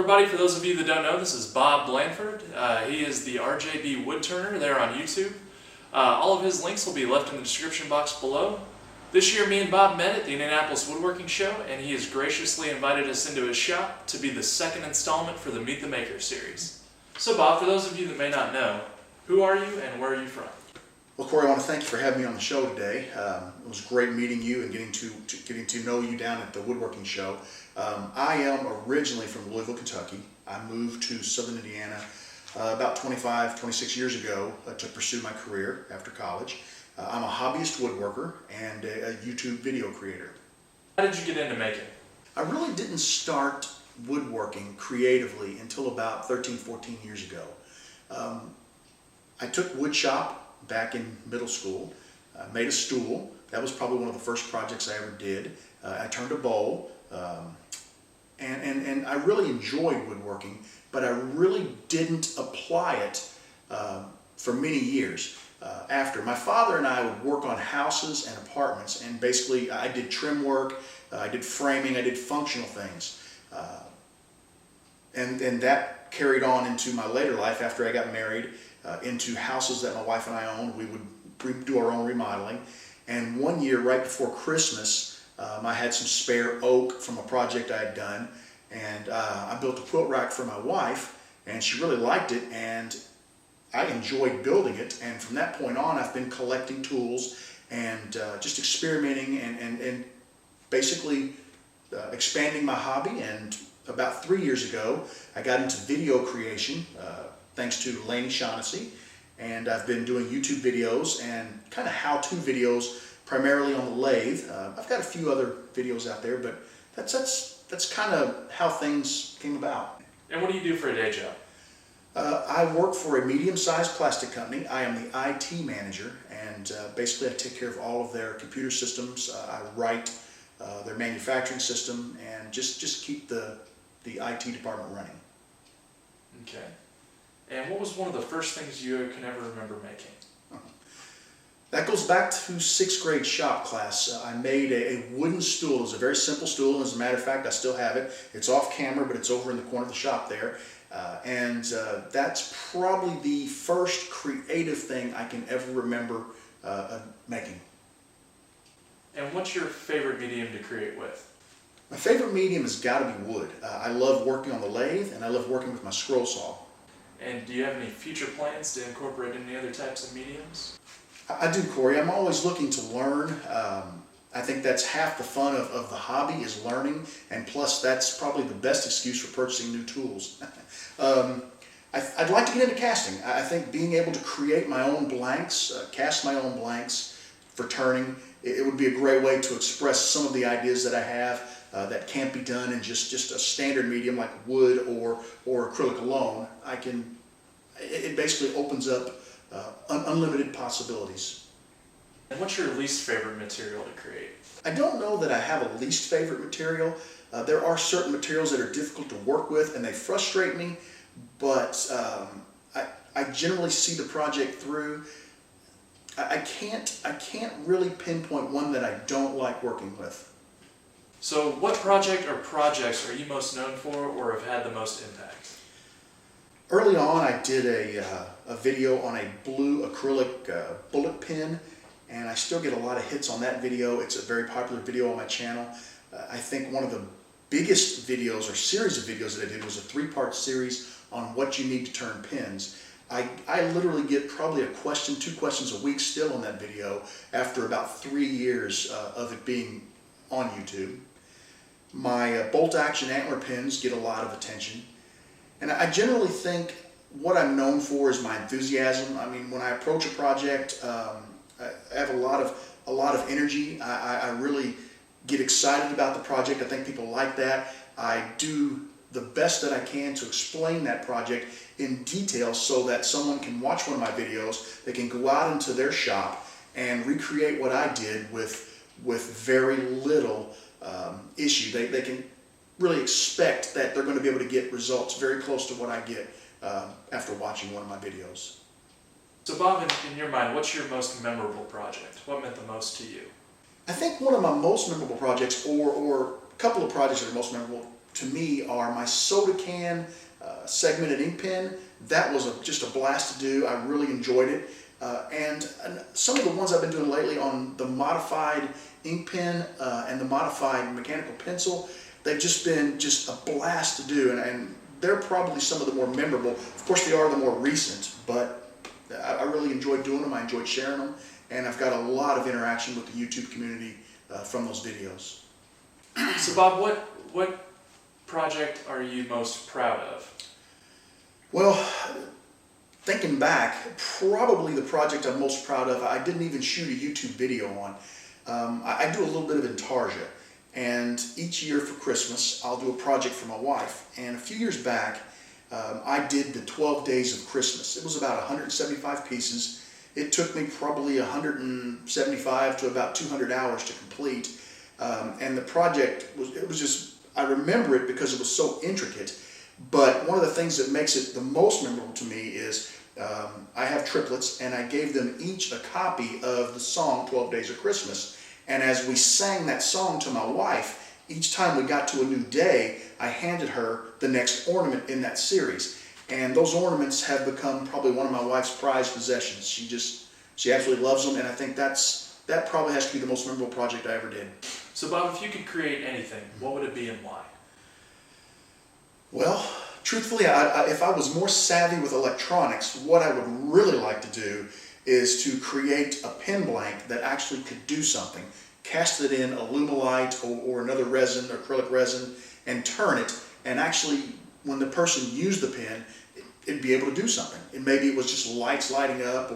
everybody, for those of you that don't know, this is Bob Blanford. He is the RJB Woodturner there on YouTube. All of his links will be left in the description box below. This year me and Bob met at the Indianapolis Woodworking Show, and he has graciously invited us into his shop to be the second installment for the Meet the Maker series. So Bob, for those of you that may not know, who are you and where are you from? Well, Corey, I want to thank you for having me on the show today. It was great meeting you and getting to know you down at the Woodworking Show. I am originally from Louisville, Kentucky. I moved to Southern Indiana about 26 years ago to pursue my career after college. I'm a hobbyist woodworker and a YouTube video creator. How did you get into making? I really didn't start woodworking creatively until about 13, 14 years ago. I took wood shop back in middle school, made a stool. That was probably one of the first projects I ever did. I turned a bowl, and I really enjoyed woodworking, but I really didn't apply it for many years. After my father and I would work on houses and apartments, and basically I did trim work, I did framing, I did functional things, and that carried on into my later life after I got married. Into houses that my wife and I owned. We would do our own remodeling. And one year, right before Christmas, I had some spare oak from a project I had done, and I built a quilt rack for my wife, and she really liked it, and I enjoyed building it. And from that point on, I've been collecting tools and just experimenting and basically expanding my hobby. And about 3 years ago, I got into video creation, thanks to Laney Shaughnessy, and I've been doing YouTube videos and kind of how-to videos, primarily on the lathe. I've got a few other videos out there, but that's kind of how things came about. And what do you do for a day job? I work for a medium-sized plastic company. I am the IT manager, and basically I take care of all of their computer systems. I write their manufacturing system and just keep the IT department running. Okay. And what was one of the first things you can ever remember making? That goes back to 6th grade shop class. I made a wooden stool. It was a very simple stool, and as a matter of fact, I still have it. It's off camera, but it's over in the corner of the shop there. That's probably the first creative thing I can ever remember making. And what's your favorite medium to create with? My favorite medium has got to be wood. I love working on the lathe, and I love working with my scroll saw. And do you have any future plans to incorporate any other types of mediums? I do, Corey. I'm always looking to learn. I think that's half the fun of the hobby is learning, and plus that's probably the best excuse for purchasing new tools. I'd like to get into casting. I think being able to create my own blanks, cast my own blanks for turning, it would be a great way to express some of the ideas that I have that can't be done in just a standard medium like wood or acrylic alone. It basically opens up unlimited possibilities. And what's your least favorite material to create? I don't know that I have a least favorite material. There are certain materials that are difficult to work with and they frustrate me, but I generally see the project through. I can't really pinpoint one that I don't like working with. So what project or projects are you most known for or have had the most impact? Early on, I did a video on a blue acrylic bullet pen, and I still get a lot of hits on that video. It's a very popular video on my channel. I think one of the biggest videos or series of videos that I did was a 3-part series on what you need to turn pins. I literally get probably two questions a week still on that video after about 3 years of it being on YouTube. My bolt action antler pins get a lot of attention. And I generally think what I'm known for is my enthusiasm. I mean, when I approach a project, I have a lot of energy. I really get excited about the project. I think people like that. I do the best that I can to explain that project in detail so that someone can watch one of my videos, they can go out into their shop and recreate what I did with very little issue. They can really expect that they're going to be able to get results very close to what I get after watching one of my videos. So Bob, in your mind, what's your most memorable project? What meant the most to you? I think one of my most memorable projects, or a couple of projects that are most memorable to me are my soda can segmented ink pen. That was just a blast to do. I really enjoyed it. And some of the ones I've been doing lately on the modified ink pen and the modified mechanical pencil, they've just been a blast to do, and they're probably some of the more memorable. Of course, they are the more recent, but I really enjoyed doing them. I enjoyed sharing them, and I've got a lot of interaction with the YouTube community from those videos. So Bob, what project are you most proud of? Well, thinking back, probably the project I'm most proud of, I didn't even shoot a YouTube video on. I do a little bit of intarsia, and each year for Christmas I'll do a project for my wife. And a few years back I did the 12 Days of Christmas. It was about 175 pieces. It took me probably 175 to about 200 hours to complete. And the project was just, I remember it because it was so intricate. But one of the things that makes it the most memorable to me is I have triplets, and I gave them each a copy of the song 12 Days of Christmas. And as we sang that song to my wife, each time we got to a new day, I handed her the next ornament in that series. And those ornaments have become probably one of my wife's prized possessions. She absolutely loves them, and I think that probably has to be the most memorable project I ever did. So Bob, if you could create anything, what would it be and why? Well, truthfully, if I was more savvy with electronics, what I would really like to do is to create a pen blank that actually could do something. Cast it in Alumilite or another resin, acrylic resin, and turn it, and actually, when the person used the pen, it'd be able to do something. And maybe it was just lights lighting up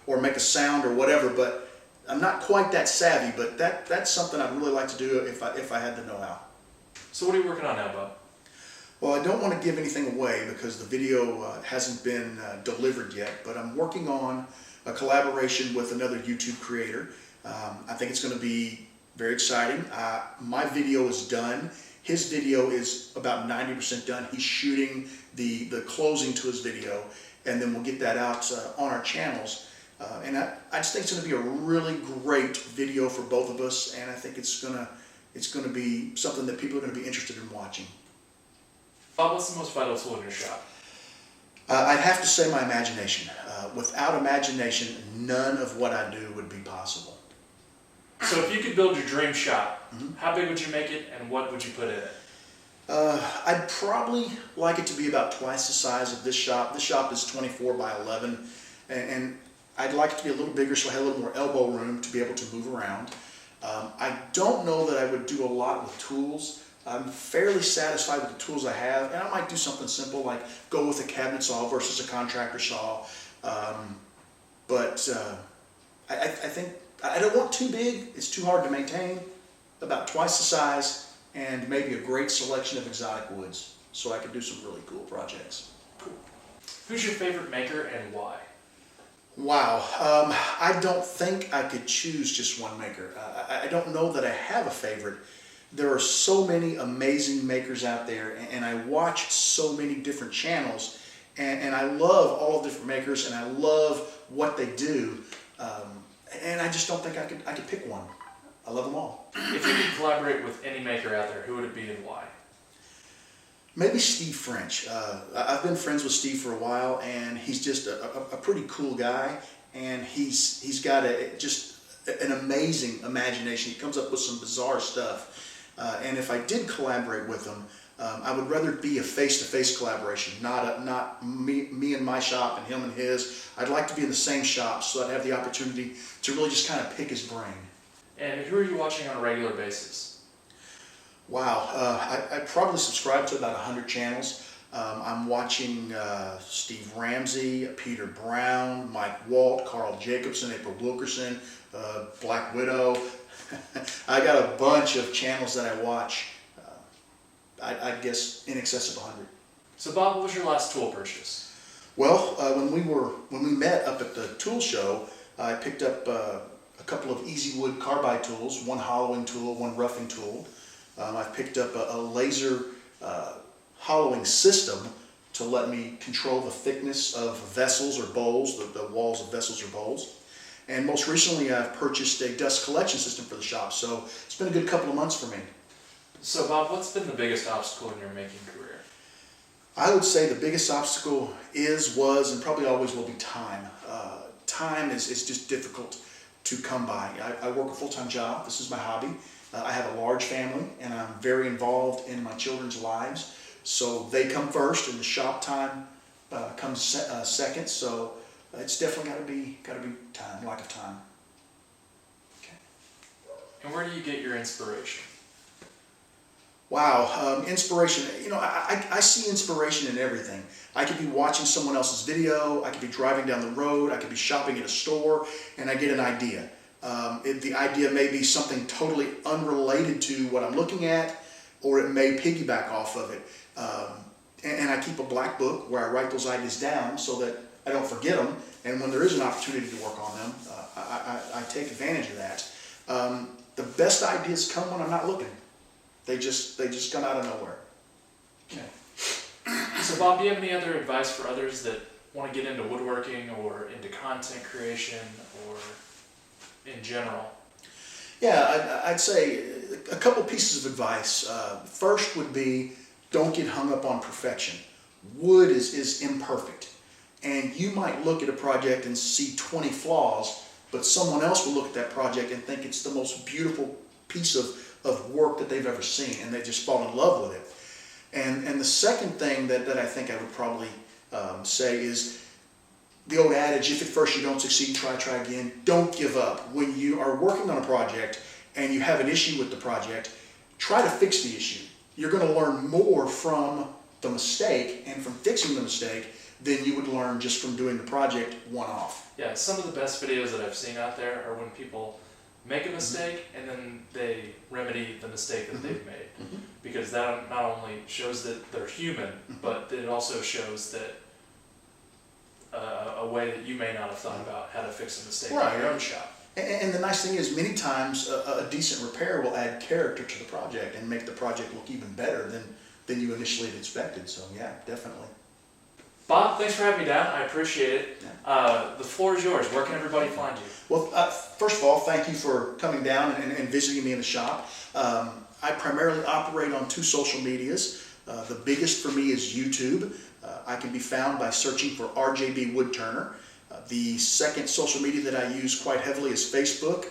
or make a sound or whatever, but I'm not quite that savvy, but that's something I'd really like to do if I had the know-how. So what are you working on now, Bob? Well, I don't want to give anything away because the video hasn't been delivered yet, but I'm working on a collaboration with another YouTube creator. I think it's going to be very exciting. My video is done. His video is about 90% done. He's shooting the closing to his video, and then we'll get that out on our channels. And I just think it's going to be a really great video for both of us, and I think it's going to be something that people are going to be interested in watching. Bob, what's the most vital tool in your shop? I'd have to say my imagination. Without imagination, none of what I do would be possible. So if you could build your dream shop, how big would you make it and what would you put in it? I'd probably like it to be about twice the size of this shop. This shop is 24 by 11, and I'd like it to be a little bigger so I had a little more elbow room to be able to move around. I don't know that I would do a lot with tools. I'm fairly satisfied with the tools I have, and I might do something simple like go with a cabinet saw versus a contractor saw. But I think I don't want too big. It's too hard to maintain. About twice the size, and maybe a great selection of exotic woods, so I could do some really cool projects. Cool. Who's your favorite maker and why? Wow, I don't think I could choose just one maker. I don't know that I have a favorite. There are so many amazing makers out there, and I watch so many different channels, and I love all the different makers, and I love what they do, and I just don't think I could pick one. I love them all. If you could collaborate with any maker out there, who would it be and why? Maybe Steve French. I've been friends with Steve for a while, and he's just a pretty cool guy, and he's got just an amazing imagination. He comes up with some bizarre stuff. And if I did collaborate with him, I would rather it be a face-to-face collaboration, not me and my shop and him and his. I'd like to be in the same shop so I'd have the opportunity to really just kind of pick his brain. And who are you watching on a regular basis? Wow, I probably subscribe to about 100 channels. I'm watching Steve Ramsey, Peter Brown, Mike Walt, Carl Jacobson, April Wilkerson, Black Widow. I got a bunch of channels that I watch. I'd guess in excess of 100. So Bob, what was your last tool purchase? Well, when we met up at the tool show, I picked up a couple of Easy Wood carbide tools, one hollowing tool, one roughing tool. I've picked up a laser hollowing system to let me control the thickness of vessels or bowls, the walls of vessels or bowls. And most recently, I've purchased a dust collection system for the shop, so it's been a good couple of months for me. So Bob, what's been the biggest obstacle in your making career? I would say the biggest obstacle was, and probably always will be time. Time is just difficult to come by. I work a full-time job. This is my hobby. I have a large family, and I'm very involved in my children's lives. So they come first, and the shop time comes second. So it's definitely got to be time, lack of time. Okay. And where do you get your inspiration? Wow, inspiration. You know, I see inspiration in everything. I could be watching someone else's video, I could be driving down the road, I could be shopping at a store, and I get an idea. The idea may be something totally unrelated to what I'm looking at, or it may piggyback off of it. And I keep a black book where I write those ideas down so that I don't forget them, and when there is an opportunity to work on them, I take advantage of that. The best ideas come when I'm not looking. They just come out of nowhere. Okay. So Bob, do you have any other advice for others that want to get into woodworking or into content creation or in general? Yeah, I'd say a couple pieces of advice. First would be, don't get hung up on perfection. Wood is imperfect. And you might look at a project and see 20 flaws, but someone else will look at that project and think it's the most beautiful piece of work that they've ever seen, and they just fall in love with it. And the second thing that I think I would probably say is the old adage, if at first you don't succeed, try again. Don't give up. When you are working on a project and you have an issue with the project, try to fix the issue. You're going to learn more from the mistake and from fixing the mistake than you would learn just from doing the project one-off. Yeah, some of the best videos that I've seen out there are when people make a mistake and then they remedy the mistake that they've made, because that not only shows that they're human, but it also shows that a way that you may not have thought about how to fix a mistake in your own shop. And the nice thing is, many times a decent repair will add character to the project and make the project look even better than you initially had expected. So yeah, definitely. Bob, thanks for having me down. I appreciate it. The floor is yours. Where can everybody find you? Well, first of all, thank you for coming down and visiting me in the shop. I primarily operate on 2 social medias. The biggest for me is YouTube. I can be found by searching for RJB Woodturner. The second social media that I use quite heavily is Facebook.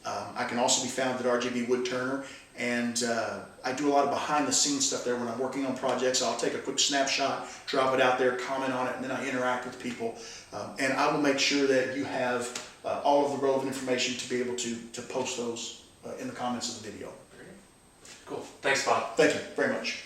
I can also be found at RJB Woodturner. And I do a lot of behind-the-scenes stuff there when I'm working on projects. I'll take a quick snapshot, drop it out there, comment on it, and then I interact with people. And I will make sure that you have all of the relevant information to be able to post those in the comments of the video. Very good. Cool. Thanks, Bob. Thank you very much.